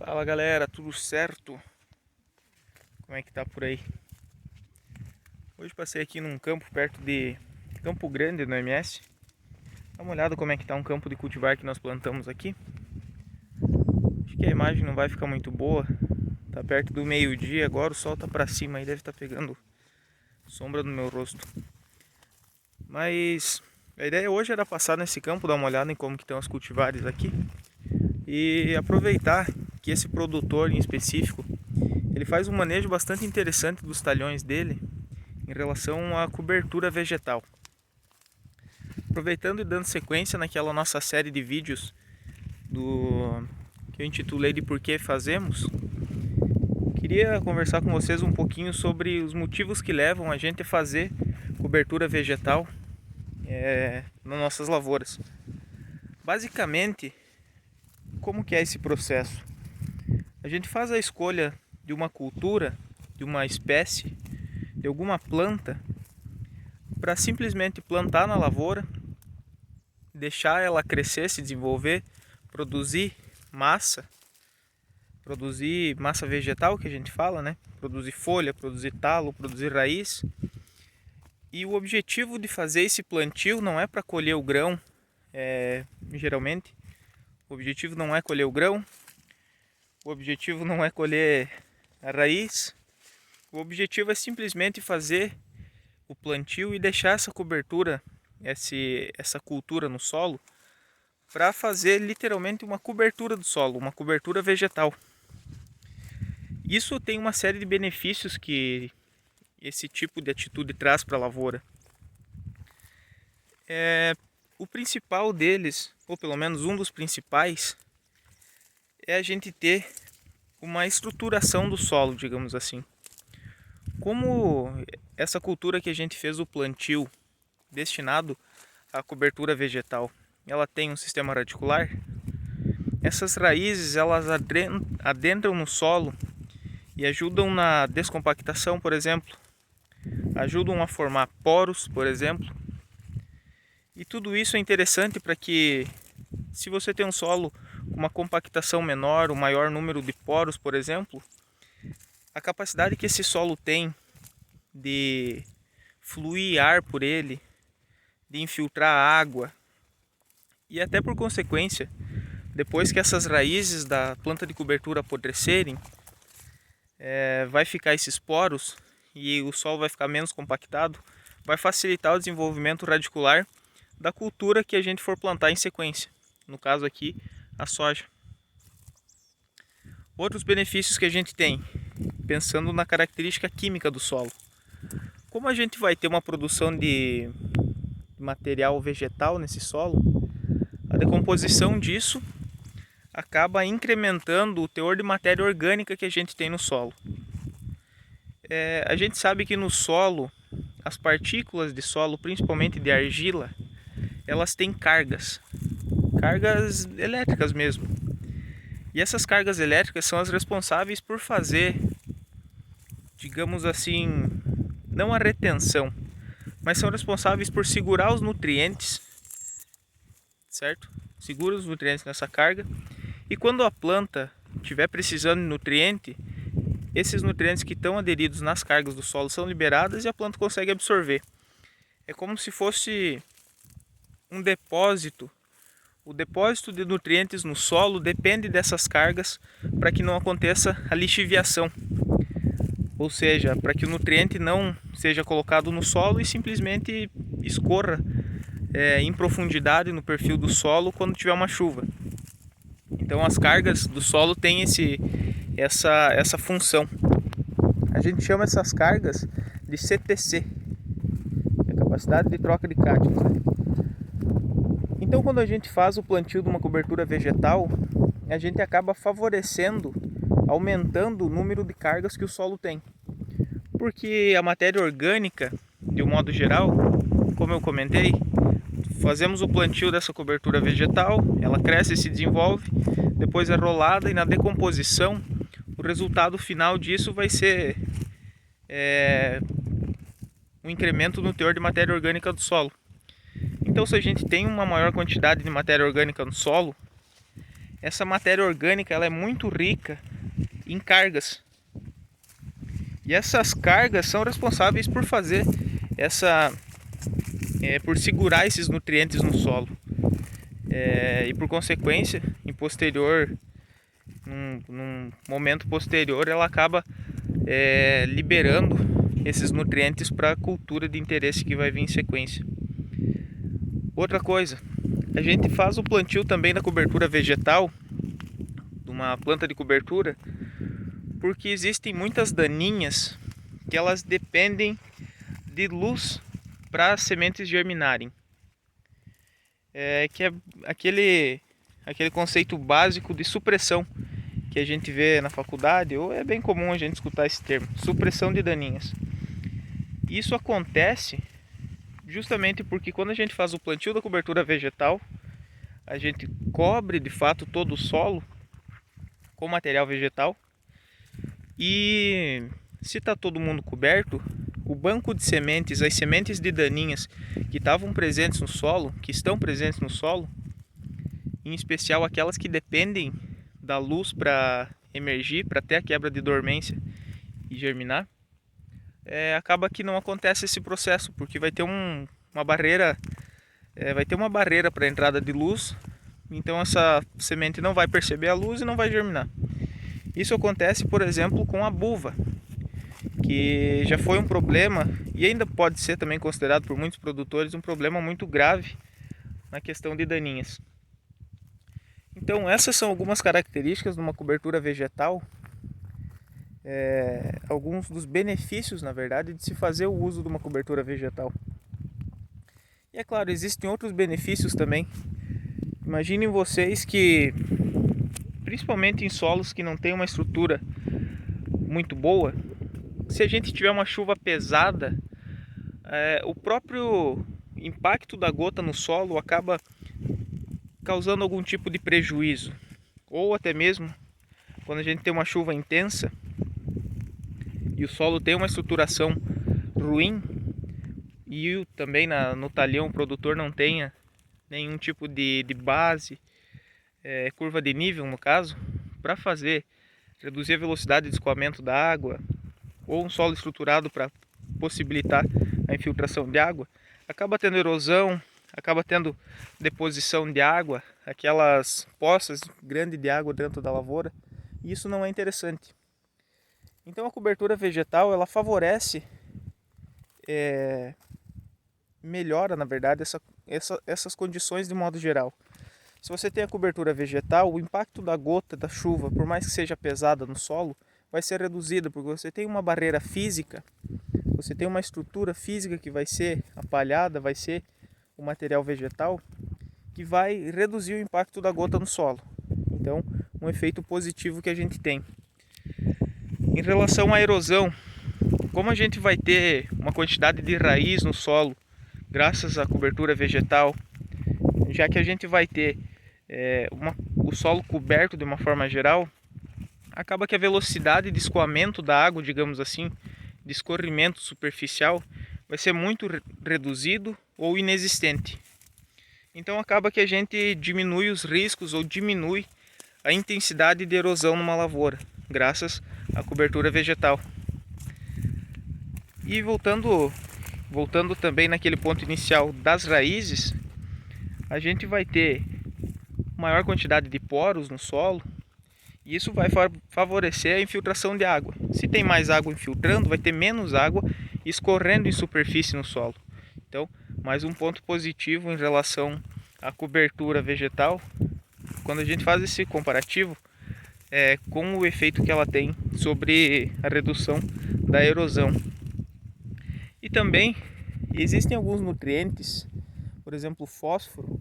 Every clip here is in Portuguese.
Fala galera, tudo certo? Como é que tá por aí? Hoje passei aqui num campo perto de Campo Grande, no MS. Dá uma olhada como é que tá um campo de cultivar que nós plantamos aqui. Acho que a imagem não vai ficar muito boa. Tá perto do meio-dia agora, o sol tá pra cima e deve estar pegando sombra no meu rosto. Mas a ideia hoje era passar nesse campo, dar uma olhada em como que estão as cultivares aqui e aproveitar que esse produtor em específico ele faz um manejo bastante interessante dos talhões dele em relação à cobertura vegetal. Aproveitando e dando sequência naquela nossa série de vídeos que eu intitulei de Por que Fazemos, queria conversar com vocês um pouquinho sobre os motivos que levam a gente a fazer cobertura vegetal nas nossas lavouras. Basicamente, como que é esse processo? A gente faz a escolha de uma cultura, de uma espécie, de alguma planta, para simplesmente plantar na lavoura, deixar ela crescer, se desenvolver, produzir massa vegetal que a gente fala, né? Produzir folha, produzir talo, produzir raiz. E o objetivo de fazer esse plantio não é para colher o grão, geralmente. O objetivo não é colher o grão, o objetivo não é colher a raiz. O objetivo é simplesmente fazer o plantio e deixar essa cobertura, essa cultura no solo, para fazer literalmente uma cobertura do solo, uma cobertura vegetal. Isso tem uma série de benefícios que esse tipo de atitude traz para a lavoura. O principal deles, ou pelo menos um dos principais, é a gente ter uma estruturação do solo, digamos assim. Como essa cultura que a gente fez o plantio destinado à cobertura vegetal, ela tem um sistema radicular, essas raízes elas adentram no solo e ajudam na descompactação, por exemplo, ajudam a formar poros, por exemplo. E tudo isso é interessante para que, se você tem um solo com uma compactação menor, um maior número de poros, por exemplo, a capacidade que esse solo tem de fluir ar por ele, de infiltrar água e até por consequência, depois que essas raízes da planta de cobertura apodrecerem, vai ficar esses poros e o solo vai ficar menos compactado, vai facilitar o desenvolvimento radicular da cultura que a gente for plantar em sequência, no caso aqui a soja. Outros benefícios que a gente tem, pensando na característica química do solo. Como a gente vai ter uma produção de material vegetal nesse solo, a decomposição disso acaba incrementando o teor de matéria orgânica que a gente tem no solo. A gente sabe que no solo, as partículas de solo, principalmente de argila, elas têm cargas elétricas mesmo. E essas cargas elétricas são as responsáveis por fazer, digamos assim, não a retenção, mas são responsáveis por segurar os nutrientes, certo? Segura os nutrientes nessa carga. E quando a planta estiver precisando de nutriente, esses nutrientes que estão aderidos nas cargas do solo são liberados e a planta consegue absorver. É como se fosse um depósito. O depósito de nutrientes no solo depende dessas cargas para que não aconteça a lixiviação. Ou seja, para que o nutriente não seja colocado no solo e simplesmente escorra em profundidade no perfil do solo quando tiver uma chuva. Então as cargas do solo têm essa função. A gente chama essas cargas de CTC, a capacidade de troca de cátions, né? Então quando a gente faz o plantio de uma cobertura vegetal, a gente acaba favorecendo, aumentando o número de cargas que o solo tem. Porque a matéria orgânica, de um modo geral, como eu comentei, fazemos o plantio dessa cobertura vegetal, ela cresce e se desenvolve, depois é rolada e na decomposição, o resultado final disso vai ser um incremento no teor de matéria orgânica do solo. Então, se a gente tem uma maior quantidade de matéria orgânica no solo, essa matéria orgânica ela é muito rica em cargas. E essas cargas são responsáveis por fazer por segurar esses nutrientes no solo. E por consequência, num momento posterior, ela acaba liberando esses nutrientes para a cultura de interesse que vai vir em sequência. Outra coisa, a gente faz o plantio também da cobertura vegetal, de uma planta de cobertura, porque existem muitas daninhas que elas dependem de luz para as sementes germinarem. Que é aquele conceito básico de supressão que a gente vê na faculdade, ou é bem comum a gente escutar esse termo, supressão de daninhas. Isso acontece justamente porque quando a gente faz o plantio da cobertura vegetal, a gente cobre de fato todo o solo com material vegetal, e se está todo mundo coberto, o banco de sementes, as sementes de daninhas que estavam presentes no solo, que estão presentes no solo, em especial aquelas que dependem da luz para emergir, para ter a quebra de dormência e germinar, acaba que não acontece esse processo, porque vai ter uma barreira para a entrada de luz, então essa semente não vai perceber a luz e não vai germinar. Isso acontece, por exemplo, com a buva, que já foi um problema e ainda pode ser também considerado por muitos produtores um problema muito grave na questão de daninhas. Então essas são algumas características de uma cobertura vegetal, alguns dos benefícios, na verdade, de se fazer o uso de uma cobertura vegetal. E é claro, existem outros benefícios também. Imaginem vocês que, principalmente em solos que não têm uma estrutura muito boa, se a gente tiver uma chuva pesada, o próprio impacto da gota no solo acaba causando algum tipo de prejuízo. Ou até mesmo, quando a gente tem uma chuva intensa e o solo tem uma estruturação ruim, e também no talhão o produtor não tenha nenhum tipo de base, curva de nível no caso, para reduzir a velocidade de escoamento da água, ou um solo estruturado para possibilitar a infiltração de água, acaba tendo erosão, acaba tendo deposição de água, aquelas poças grandes de água dentro da lavoura, e isso não é interessante. Então a cobertura vegetal ela favorece, melhora na verdade essas condições de modo geral. Se você tem a cobertura vegetal, o impacto da gota da chuva, por mais que seja pesada no solo, vai ser reduzido, porque você tem uma barreira física, você tem uma estrutura física que vai ser a palhada, vai ser o material vegetal, que vai reduzir o impacto da gota no solo. Então, um efeito positivo que a gente tem. Em relação à erosão, como a gente vai ter uma quantidade de raiz no solo, graças à cobertura vegetal, já que a gente vai ter o solo coberto de uma forma geral, acaba que a velocidade de escoamento da água, digamos assim, de escorrimento superficial, vai ser muito reduzido ou inexistente. Então acaba que a gente diminui os riscos ou diminui a intensidade de erosão numa lavoura, graças à cobertura vegetal. E voltando também naquele ponto inicial das raízes, a gente vai ter maior quantidade de poros no solo, e isso vai favorecer a infiltração de água. Se tem mais água infiltrando, vai ter menos água escorrendo em superfície no solo. Então, mais um ponto positivo em relação à cobertura vegetal, quando a gente faz esse comparativo com o efeito que ela tem sobre a redução da erosão. E também existem alguns nutrientes, por exemplo o fósforo,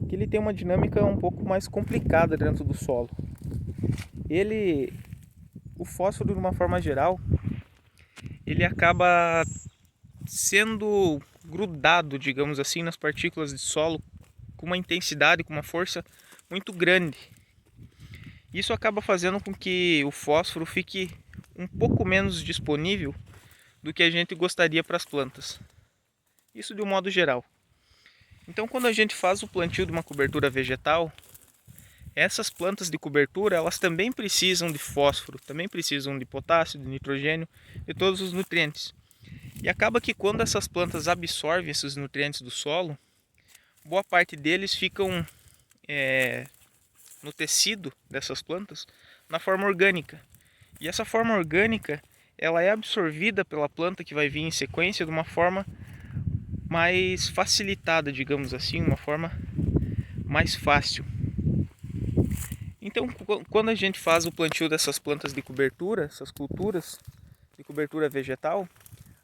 que ele tem uma dinâmica um pouco mais complicada dentro do solo. O fósforo, de uma forma geral, ele acaba sendo grudado, digamos assim, nas partículas de solo com uma intensidade, com uma força muito grande. Isso acaba fazendo com que o fósforo fique um pouco menos disponível do que a gente gostaria para as plantas. Isso de um modo geral. Então, quando a gente faz o plantio de uma cobertura vegetal, essas plantas de cobertura, elas também precisam de fósforo, também precisam de potássio, de nitrogênio, de todos os nutrientes. E acaba que quando essas plantas absorvem esses nutrientes do solo, boa parte deles ficam no tecido dessas plantas na forma orgânica. E essa forma orgânica, ela é absorvida pela planta que vai vir em sequência de uma forma mais facilitada, digamos assim, uma forma mais fácil. Então, quando a gente faz o plantio dessas plantas de cobertura, essas culturas de cobertura vegetal,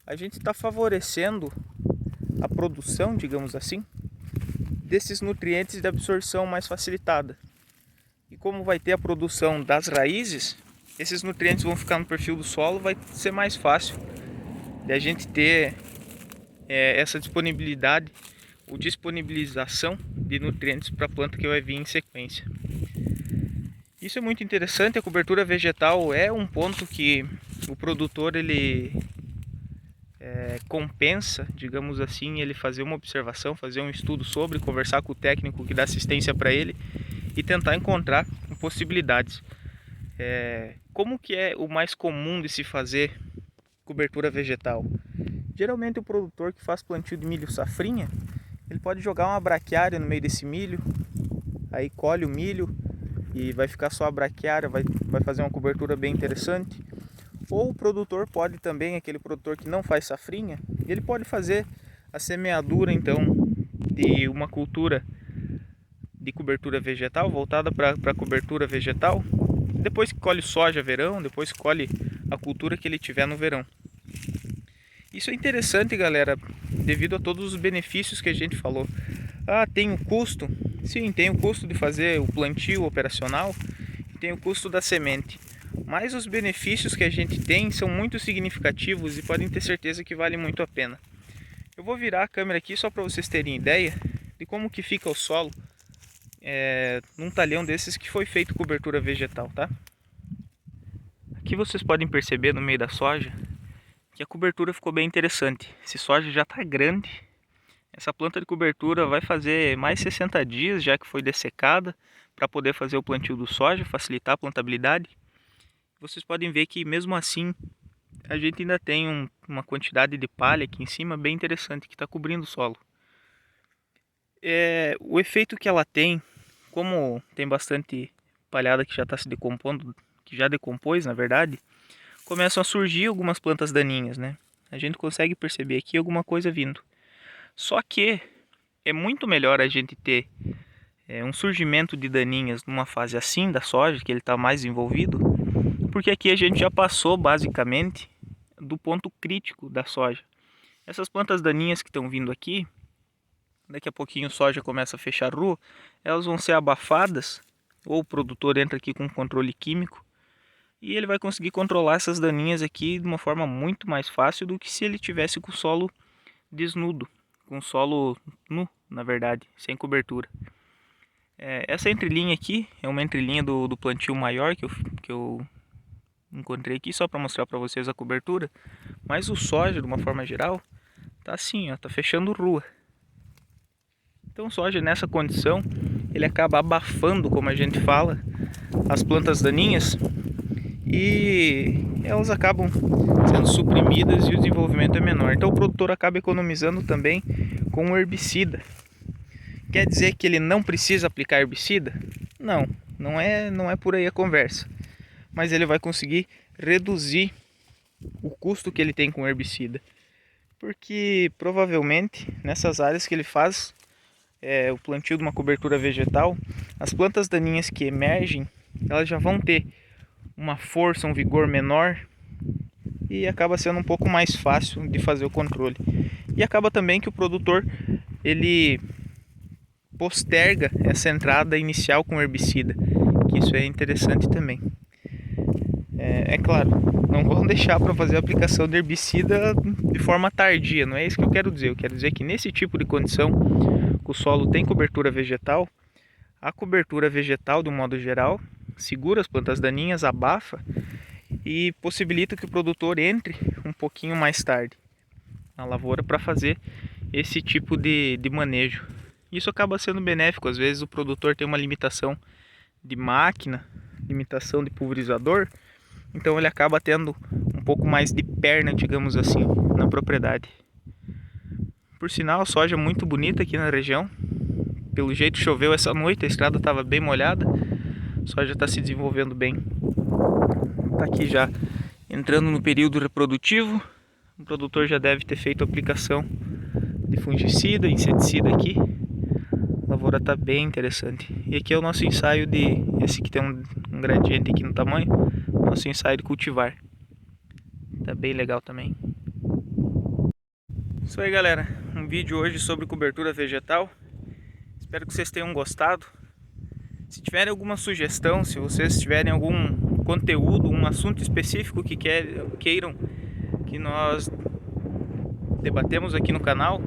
a gente está favorecendo a produção, digamos assim, desses nutrientes de absorção mais facilitada. E como vai ter a produção das raízes, esses nutrientes vão ficar no perfil do solo, vai ser mais fácil de a gente ter essa disponibilidade ou disponibilização de nutrientes para a planta que vai vir em sequência. Isso é muito interessante. A cobertura vegetal é um ponto que o produtor ele compensa, digamos assim, ele fazer uma observação, fazer um estudo sobre, conversar com o técnico que dá assistência para ele e tentar encontrar possibilidades. Como que é o mais comum de se fazer cobertura vegetal? Geralmente o produtor que faz plantio de milho safrinha, ele pode jogar uma braquiária no meio desse milho, aí colhe o milho e vai ficar só a braquiária, vai fazer uma cobertura bem interessante. Ou o produtor pode também, aquele produtor que não faz safrinha, ele pode fazer a semeadura então de uma cultura de cobertura vegetal, voltada para a cobertura vegetal, depois que colhe soja verão, depois que colhe a cultura que ele tiver no verão. Isso é interessante, galera, devido a todos os benefícios que a gente falou. Tem o custo? Sim, tem o custo de fazer o plantio operacional, tem o custo da semente. Mas os benefícios que a gente tem são muito significativos e podem ter certeza que vale muito a pena. Eu vou virar a câmera aqui só para vocês terem ideia de como que fica o solo num talhão desses que foi feito cobertura vegetal, tá? Aqui vocês podem perceber no meio da soja que a cobertura ficou bem interessante. Esse soja já está grande. Essa planta de cobertura vai fazer mais 60 dias já que foi dessecada para poder fazer o plantio do soja, facilitar a plantabilidade. Vocês podem ver que mesmo assim a gente ainda tem uma quantidade de palha aqui em cima bem interessante que está cobrindo o solo. O efeito que ela tem, como tem bastante palhada que já está se decompondo, que já decompôs na verdade, começam a surgir algumas plantas daninhas, né? A gente consegue perceber aqui alguma coisa vindo. Só que é muito melhor a gente ter um surgimento de daninhas numa fase assim da soja, que ele está mais envolvido, porque aqui a gente já passou basicamente do ponto crítico da soja. Essas plantas daninhas que estão vindo aqui, daqui a pouquinho a soja começa a fechar a rua, elas vão ser abafadas, ou o produtor entra aqui com um controle químico, e ele vai conseguir controlar essas daninhas aqui de uma forma muito mais fácil do que se ele tivesse com o solo desnudo, com o solo nu, na verdade, sem cobertura. Essa entrelinha aqui é uma entrelinha do plantio maior que eu encontrei aqui só para mostrar para vocês a cobertura, mas o soja de uma forma geral tá assim, ó, tá fechando rua. Então o soja nessa condição ele acaba abafando, como a gente fala, as plantas daninhas e elas acabam sendo suprimidas e o desenvolvimento é menor. Então o produtor acaba economizando também com o herbicida. Quer dizer que ele não precisa aplicar herbicida? Não é por aí a conversa. Mas ele vai conseguir reduzir o custo que ele tem com herbicida. Porque provavelmente nessas áreas que ele faz o plantio de uma cobertura vegetal, as plantas daninhas que emergem, elas já vão ter uma força, um vigor menor e acaba sendo um pouco mais fácil de fazer o controle. E acaba também que o produtor ele posterga essa entrada inicial com herbicida, que isso é interessante também. É claro, não vão deixar para fazer a aplicação de herbicida de forma tardia, não é isso que eu quero dizer. Eu quero dizer que nesse tipo de condição, que o solo tem cobertura vegetal, a cobertura vegetal, de um modo geral, segura as plantas daninhas, abafa e possibilita que o produtor entre um pouquinho mais tarde na lavoura para fazer esse tipo de manejo. Isso acaba sendo benéfico. Às vezes o produtor tem uma limitação de máquina, limitação de pulverizador, então ele acaba tendo um pouco mais de perna, digamos assim, na propriedade. Por sinal, soja muito bonita aqui na região. Pelo jeito choveu essa noite, a estrada estava bem molhada. A soja está se desenvolvendo bem. Está aqui já entrando no período reprodutivo. O produtor já deve ter feito a aplicação de fungicida, inseticida aqui. A lavoura está bem interessante. E aqui é o nosso ensaio de... Esse que tem um gradiente aqui no tamanho. Nosso ensaio de cultivar. Está bem legal também. Isso aí, galera. Um vídeo hoje sobre cobertura vegetal. Espero que vocês tenham gostado. Se tiverem alguma sugestão, se vocês tiverem algum conteúdo, um assunto específico que queiram que nós debatemos aqui no canal,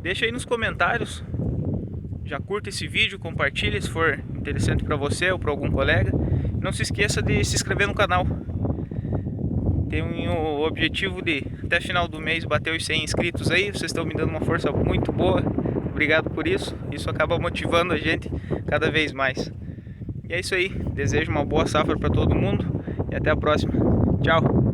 deixa aí nos comentários. Já curta esse vídeo, compartilha se for interessante para você ou para algum colega. Não se esqueça de se inscrever no canal. Tenho o objetivo de até final do mês bater os 100 inscritos aí. Vocês estão me dando uma força muito boa. Obrigado por isso. Isso acaba motivando a gente cada vez mais. E é isso aí. Desejo uma boa safra para todo mundo e até a próxima. Tchau!